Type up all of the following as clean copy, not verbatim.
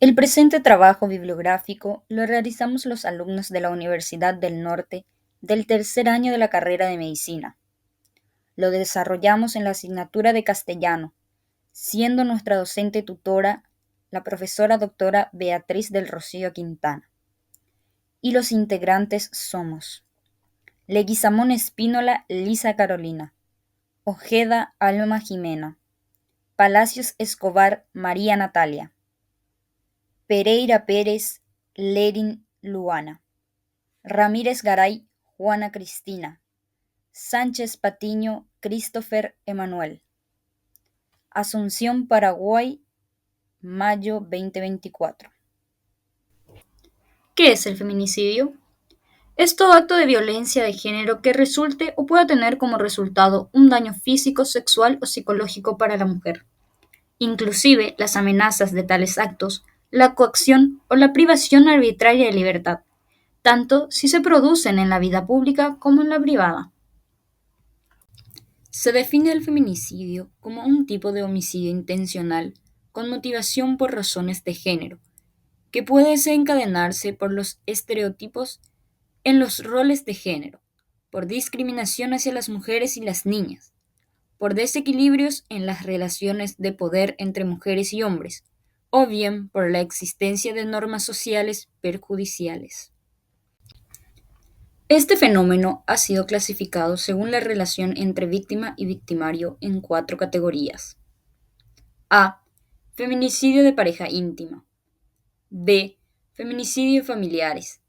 El presente trabajo bibliográfico lo realizamos los alumnos de la Universidad del Norte del tercer año de la carrera de Medicina. Lo desarrollamos en la asignatura de Castellano, siendo nuestra docente tutora la profesora doctora Beatriz del Rocío Quintana. Y los integrantes somos Leguizamón Espínola Lisa Carolina, Ojeda Alma Jimena, Palacios Escobar María Natalia, Pereira Pérez Lerin Luana, Ramírez Garay Juana Cristina, Sánchez Patiño Christopher Emanuel. Asunción, Paraguay, mayo 2024. ¿Qué es el feminicidio? Es todo acto de violencia de género que resulte o pueda tener como resultado un daño físico, sexual o psicológico para la mujer. Inclusive las amenazas de tales actos, la coacción o la privación arbitraria de libertad, tanto si se producen en la vida pública como en la privada. Se define el feminicidio como un tipo de homicidio intencional con motivación por razones de género, que puede desencadenarse por los estereotipos en los roles de género, por discriminación hacia las mujeres y las niñas, por desequilibrios en las relaciones de poder entre mujeres y hombres, o bien por la existencia de normas sociales perjudiciales. Este fenómeno ha sido clasificado según la relación entre víctima y victimario en 4 categorías. A. Feminicidio de pareja íntima. B. Feminicidio de familiares.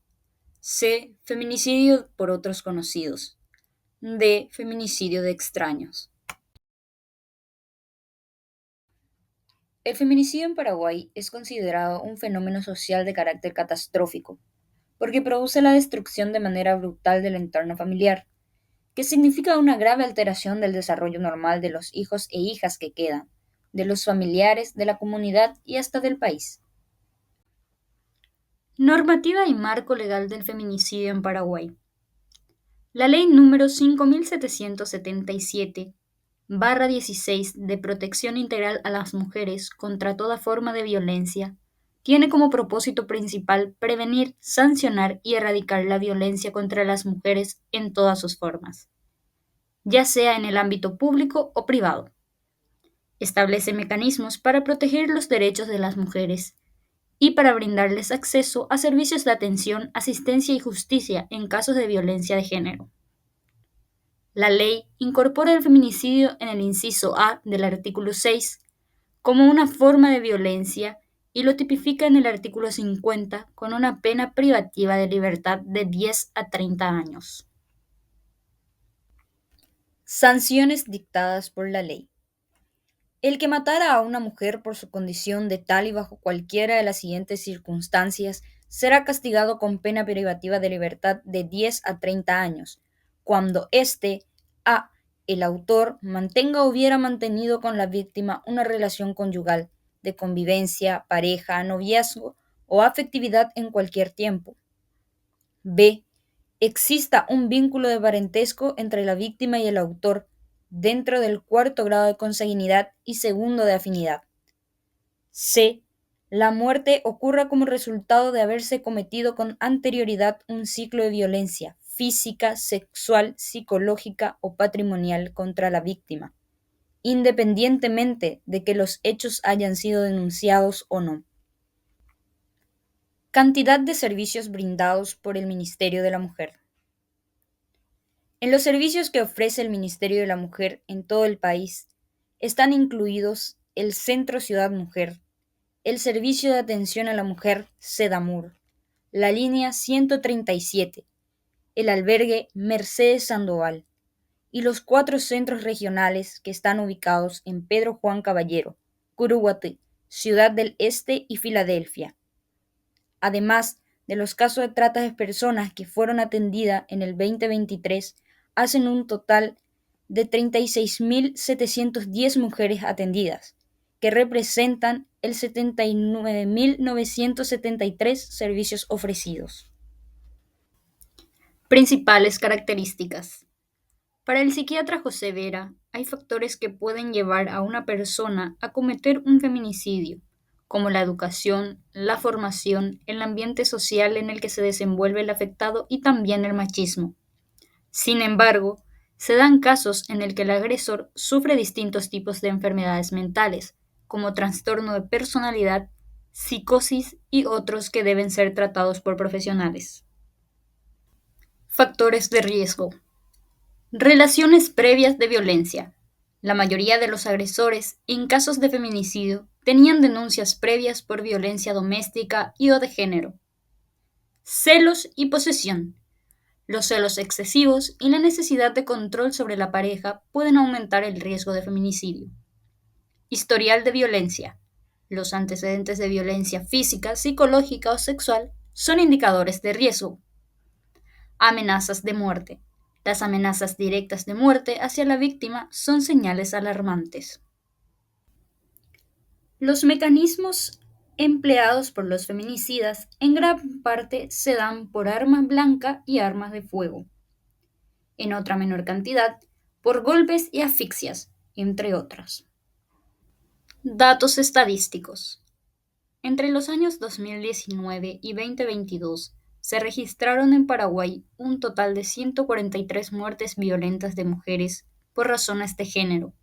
C. Feminicidio por otros conocidos. D. Feminicidio de extraños. El feminicidio en Paraguay es considerado un fenómeno social de carácter catastrófico, porque produce la destrucción de manera brutal del entorno familiar, que significa una grave alteración del desarrollo normal de los hijos e hijas que quedan, de los familiares, de la comunidad y hasta del país. Normativa y marco legal del feminicidio en Paraguay. La ley número 5777/16 de protección integral a las mujeres contra toda forma de violencia tiene como propósito principal prevenir, sancionar y erradicar la violencia contra las mujeres en todas sus formas, ya sea en el ámbito público o privado. Establece mecanismos para proteger los derechos de las mujeres y para brindarles acceso a servicios de atención, asistencia y justicia en casos de violencia de género. La ley incorpora el feminicidio en el inciso A del artículo 6 como una forma de violencia y lo tipifica en el artículo 50 con una pena privativa de libertad de 10 a 30 años. Sanciones dictadas por la ley. El que matara a una mujer por su condición de tal y bajo cualquiera de las siguientes circunstancias será castigado con pena privativa de libertad de 10 a 30 años, cuando a. El autor mantenga o hubiera mantenido con la víctima una relación conyugal, de convivencia, pareja, noviazgo o afectividad en cualquier tiempo. B. Exista un vínculo de parentesco entre la víctima y el autor, dentro del 4º grado de consanguinidad y 2º de afinidad. C. La muerte ocurra como resultado de haberse cometido con anterioridad un ciclo de violencia física, sexual, psicológica o patrimonial contra la víctima, independientemente de que los hechos hayan sido denunciados o no. Cantidad de servicios brindados por el Ministerio de la Mujer. En los servicios que ofrece el Ministerio de la Mujer en todo el país están incluidos el Centro Ciudad Mujer, el Servicio de Atención a la Mujer SEDAMUR, la línea 137, el albergue Mercedes Sandoval y los 4 centros regionales que están ubicados en Pedro Juan Caballero, Curuguaty, Ciudad del Este y Filadelfia. Además de los casos de trata de personas que fueron atendidas en el 2023, hacen un total de 36.710 mujeres atendidas, que representan el 79.973 servicios ofrecidos. Principales características. Para el psiquiatra José Vera, hay factores que pueden llevar a una persona a cometer un feminicidio, como la educación, la formación, el ambiente social en el que se desenvuelve el afectado y también el machismo. Sin embargo, se dan casos en el que el agresor sufre distintos tipos de enfermedades mentales, como trastorno de personalidad, psicosis y otros que deben ser tratados por profesionales. Factores de riesgo. Relaciones previas de violencia. La mayoría de los agresores, en casos de feminicidio, tenían denuncias previas por violencia doméstica y o de género. Celos y posesión. Los celos excesivos y la necesidad de control sobre la pareja pueden aumentar el riesgo de feminicidio. Historial de violencia. Los antecedentes de violencia física, psicológica o sexual son indicadores de riesgo. Amenazas de muerte. Las amenazas directas de muerte hacia la víctima son señales alarmantes. Los mecanismos empleados por los feminicidas en gran parte se dan por arma blanca y armas de fuego. En otra menor cantidad, por golpes y asfixias, entre otras. Datos estadísticos. Entre los años 2019 y 2022, se registraron en Paraguay un total de 143 muertes violentas de mujeres por razones de género,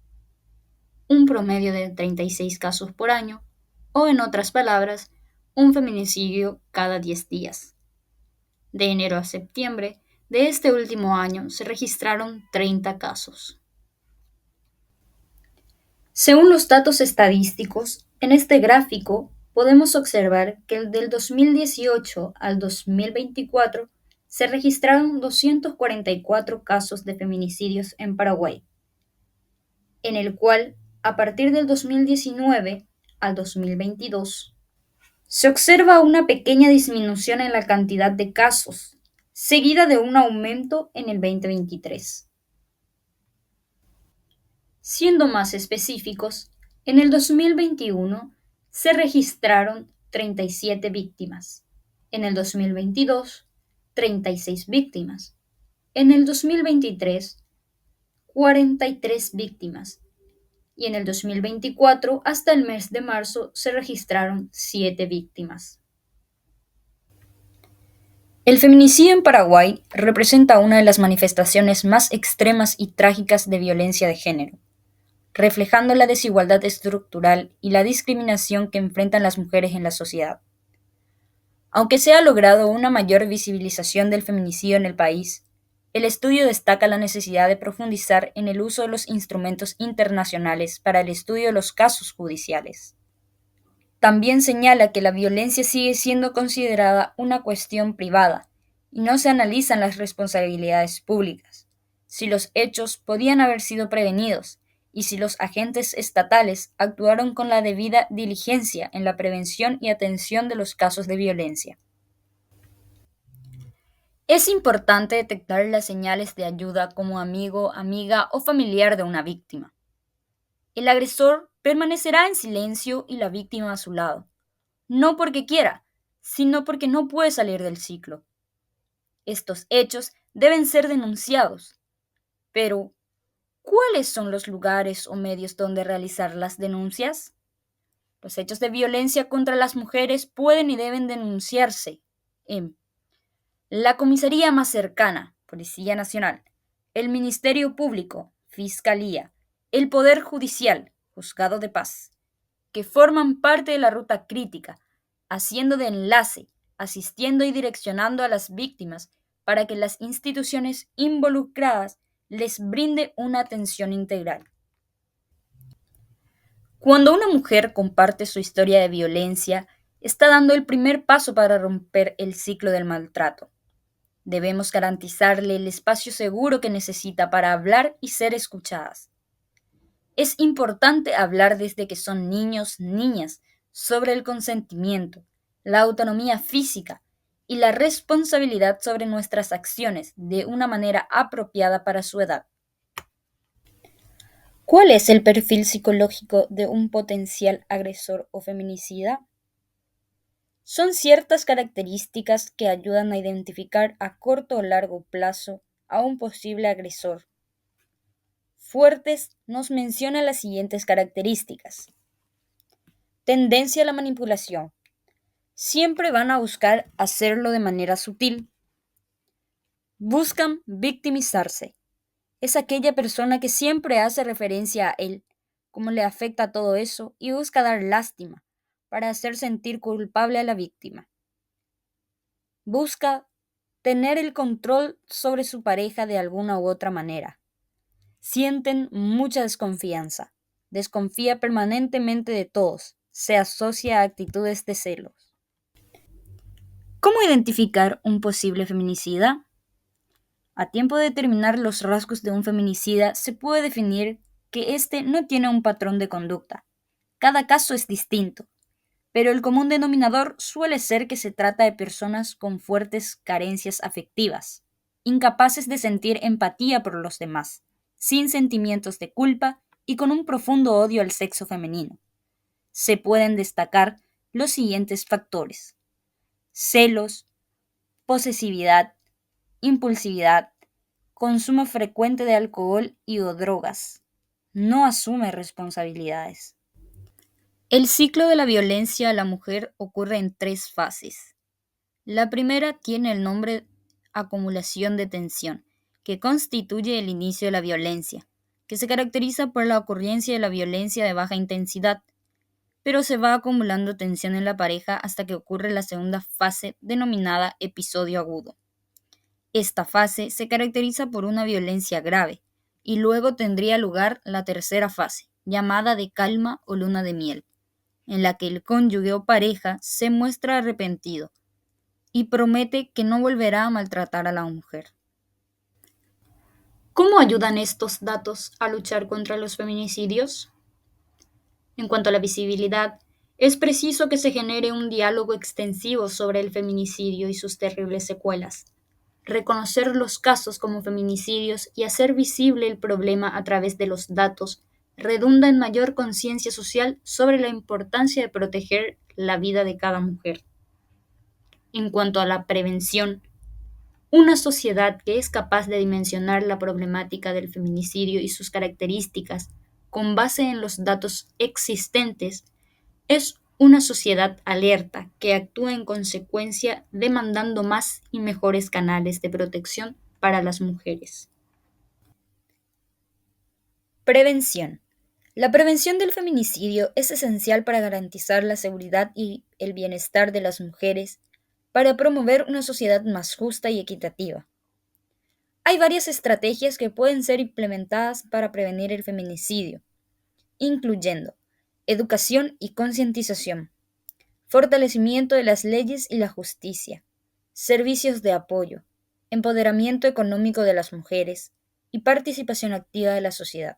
un promedio de 36 casos por año, o en otras palabras, un feminicidio cada 10 días. De enero a septiembre de este último año se registraron 30 casos. Según los datos estadísticos, en este gráfico podemos observar que del 2018 al 2024 se registraron 244 casos de feminicidios en Paraguay, en el cual, a partir del 2019 al 2022, se observa una pequeña disminución en la cantidad de casos, seguida de un aumento en el 2023. Siendo más específicos, en el 2021 se registraron 37 víctimas, en el 2022 36 víctimas, en el 2023 43 víctimas y en el 2024 hasta el mes de marzo se registraron 7 víctimas. El feminicidio en Paraguay representa una de las manifestaciones más extremas y trágicas de violencia de género, reflejando la desigualdad estructural y la discriminación que enfrentan las mujeres en la sociedad. Aunque se ha logrado una mayor visibilización del feminicidio en el país, el estudio destaca la necesidad de profundizar en el uso de los instrumentos internacionales para el estudio de los casos judiciales. También señala que la violencia sigue siendo considerada una cuestión privada y no se analizan las responsabilidades públicas, si los hechos podían haber sido prevenidos y si los agentes estatales actuaron con la debida diligencia en la prevención y atención de los casos de violencia. Es importante detectar las señales de ayuda como amigo, amiga o familiar de una víctima. El agresor permanecerá en silencio y la víctima a su lado, no porque quiera, sino porque no puede salir del ciclo. Estos hechos deben ser denunciados, pero ¿cuáles son los lugares o medios donde realizar las denuncias? Los hechos de violencia contra las mujeres pueden y deben denunciarse en la comisaría más cercana, Policía Nacional, el Ministerio Público, Fiscalía, el Poder Judicial, Juzgado de Paz, que forman parte de la ruta crítica, haciendo de enlace, asistiendo y direccionando a las víctimas para que las instituciones involucradas les brinde una atención integral. Cuando una mujer comparte su historia de violencia, está dando el primer paso para romper el ciclo del maltrato. Debemos garantizarle el espacio seguro que necesita para hablar y ser escuchadas. Es importante hablar desde que son niños, niñas, sobre el consentimiento, la autonomía física y la responsabilidad sobre nuestras acciones de una manera apropiada para su edad. ¿Cuál es el perfil psicológico de un potencial agresor o feminicida? Son ciertas características que ayudan a identificar a corto o largo plazo a un posible agresor. Fuertes nos menciona las siguientes características. Tendencia a la manipulación. Siempre van a buscar hacerlo de manera sutil. Buscan victimizarse. Es aquella persona que siempre hace referencia a él, cómo le afecta todo eso y busca dar lástima para hacer sentir culpable a la víctima. Busca tener el control sobre su pareja de alguna u otra manera. Sienten mucha desconfianza. Desconfía permanentemente de todos. Se asocia a actitudes de celos. ¿Cómo identificar un posible feminicida? A tiempo de determinar los rasgos de un feminicida, se puede definir que éste no tiene un patrón de conducta. Cada caso es distinto, pero el común denominador suele ser que se trata de personas con fuertes carencias afectivas, incapaces de sentir empatía por los demás, sin sentimientos de culpa y con un profundo odio al sexo femenino. Se pueden destacar los siguientes factores: celos, posesividad, impulsividad, consumo frecuente de alcohol y o drogas. No asume responsabilidades. El ciclo de la violencia a la mujer ocurre en tres fases. La primera tiene el nombre acumulación de tensión, que constituye el inicio de la violencia, que se caracteriza por la ocurrencia de la violencia de baja intensidad, pero se va acumulando tensión en la pareja hasta que ocurre la segunda fase denominada episodio agudo. Esta fase se caracteriza por una violencia grave, y luego tendría lugar la tercera fase, llamada de calma o luna de miel, en la que el cónyuge o pareja se muestra arrepentido y promete que no volverá a maltratar a la mujer. ¿Cómo ayudan estos datos a luchar contra los feminicidios? En cuanto a la visibilidad, es preciso que se genere un diálogo extensivo sobre el feminicidio y sus terribles secuelas. Reconocer los casos como feminicidios y hacer visible el problema a través de los datos redunda en mayor conciencia social sobre la importancia de proteger la vida de cada mujer. En cuanto a la prevención, una sociedad que es capaz de dimensionar la problemática del feminicidio y sus características con base en los datos existentes es una sociedad alerta que actúa en consecuencia demandando más y mejores canales de protección para las mujeres. Prevención. La prevención del feminicidio es esencial para garantizar la seguridad y el bienestar de las mujeres, para promover una sociedad más justa y equitativa. Hay varias estrategias que pueden ser implementadas para prevenir el feminicidio, incluyendo educación y concientización, fortalecimiento de las leyes y la justicia, servicios de apoyo, empoderamiento económico de las mujeres y participación activa de la sociedad.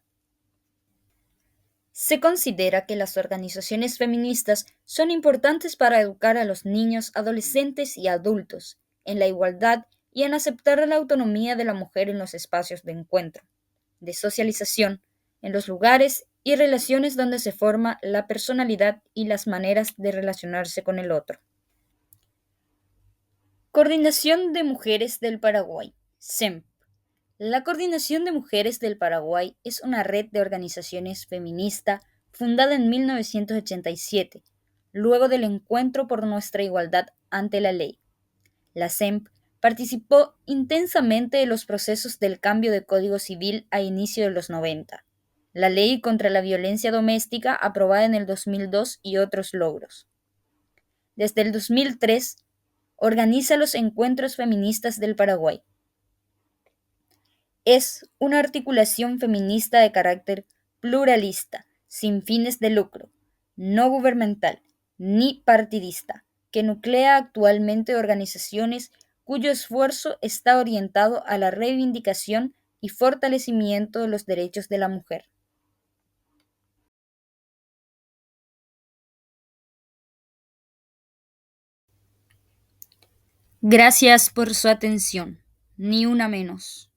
Se considera que las organizaciones feministas son importantes para educar a los niños, adolescentes y adultos en la igualdad y en aceptar la autonomía de la mujer en los espacios de encuentro, de socialización, en los lugares y relaciones donde se forma la personalidad y las maneras de relacionarse con el otro. Coordinación de Mujeres del Paraguay, CEMP. La Coordinación de Mujeres del Paraguay es una red de organizaciones feminista fundada en 1987, luego del Encuentro por Nuestra Igualdad ante la Ley. La CEMP participó intensamente en los procesos del cambio de Código Civil a inicio de los 90, la Ley contra la Violencia Doméstica aprobada en el 2002 y otros logros. Desde el 2003, organiza los Encuentros Feministas del Paraguay. Es una articulación feminista de carácter pluralista, sin fines de lucro, no gubernamental ni partidista, que nuclea actualmente organizaciones cuyo esfuerzo está orientado a la reivindicación y fortalecimiento de los derechos de la mujer. Gracias por su atención. Ni una menos.